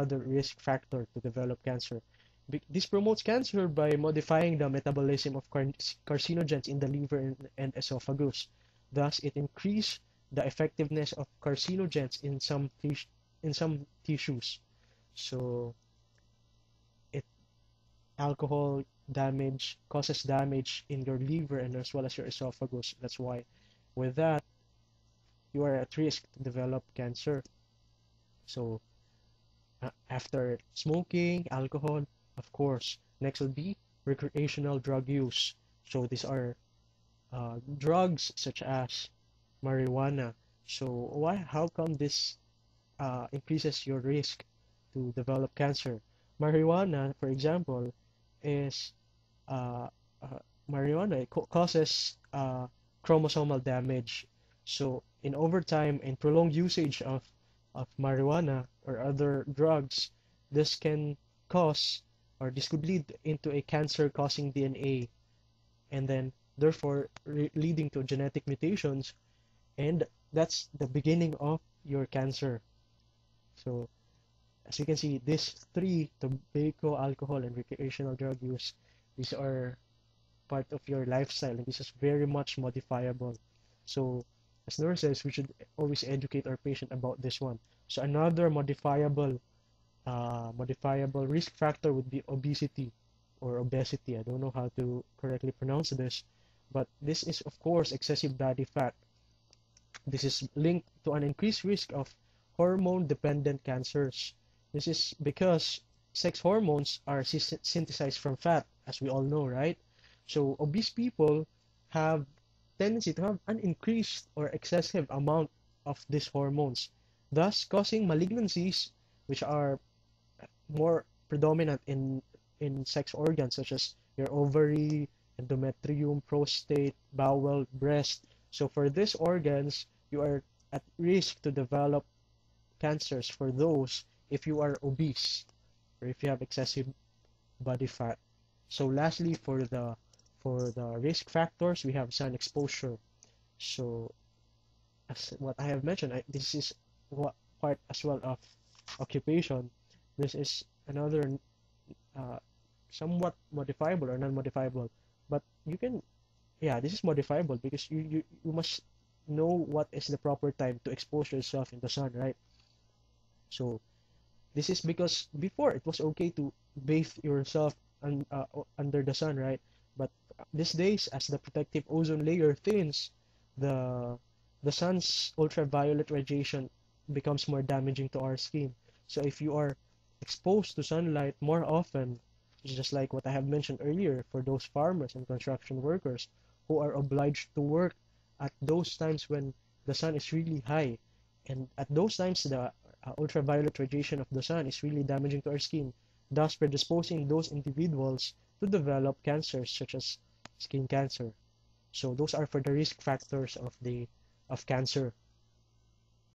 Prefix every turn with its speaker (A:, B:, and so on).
A: another risk factor to develop cancer. This promotes cancer by modifying the metabolism of carcinogens in the liver and esophagus. Thus, it increases the effectiveness of carcinogens in some tissues. So, it alcohol damage causes damage in your liver and as well as your esophagus. That's why, with that, you are at risk to develop cancer. So, after smoking, alcohol, of course. Next would be recreational drug use. So these are drugs such as marijuana. So how come this increases your risk to develop cancer? Marijuana, for example, is uh, uh, marijuana causes chromosomal damage. So in overtime and prolonged usage of marijuana or other drugs, this can cause or this could lead into a cancer-causing DNA, and then therefore leading to genetic mutations, and that's the beginning of your cancer. So as you can see, these three, tobacco, alcohol, and recreational drug use, these are part of your lifestyle, and this is very much modifiable. So as nurses, we should always educate our patient about this one. So another modifiable risk factor would be obesity or obesity. I don't know how to correctly pronounce this, but this is of course excessive body fat. This is linked to an increased risk of hormone-dependent cancers. This is because sex hormones are synthesized from fat, as we all know, right? So obese people have tendency to have an increased or excessive amount of these hormones, thus causing malignancies, which are more predominant in sex organs such as your ovary, endometrium, prostate, bowel, breast. So for these organs, you are at risk to develop cancers for those if you are obese or if you have excessive body fat. So lastly, for the risk factors, we have sun exposure. So as what I have mentioned, this is what part as well of occupation. This is another uh, somewhat modifiable or non-modifiable, but you can, yeah, this is modifiable because you must know what is the proper time to expose yourself in the sun, right? So this is because before it was okay to bathe yourself under the sun, right? But these days, as the protective ozone layer thins, the the sun's ultraviolet radiation becomes more damaging to our skin. So if you are exposed to sunlight more often, just like what I have mentioned earlier, for those farmers and construction workers who are obliged to work at those times when the sun is really high, and at those times the ultraviolet radiation of the sun is really damaging to our skin, thus predisposing those individuals to develop cancers such as skin cancer. So those are for the risk factors of cancer.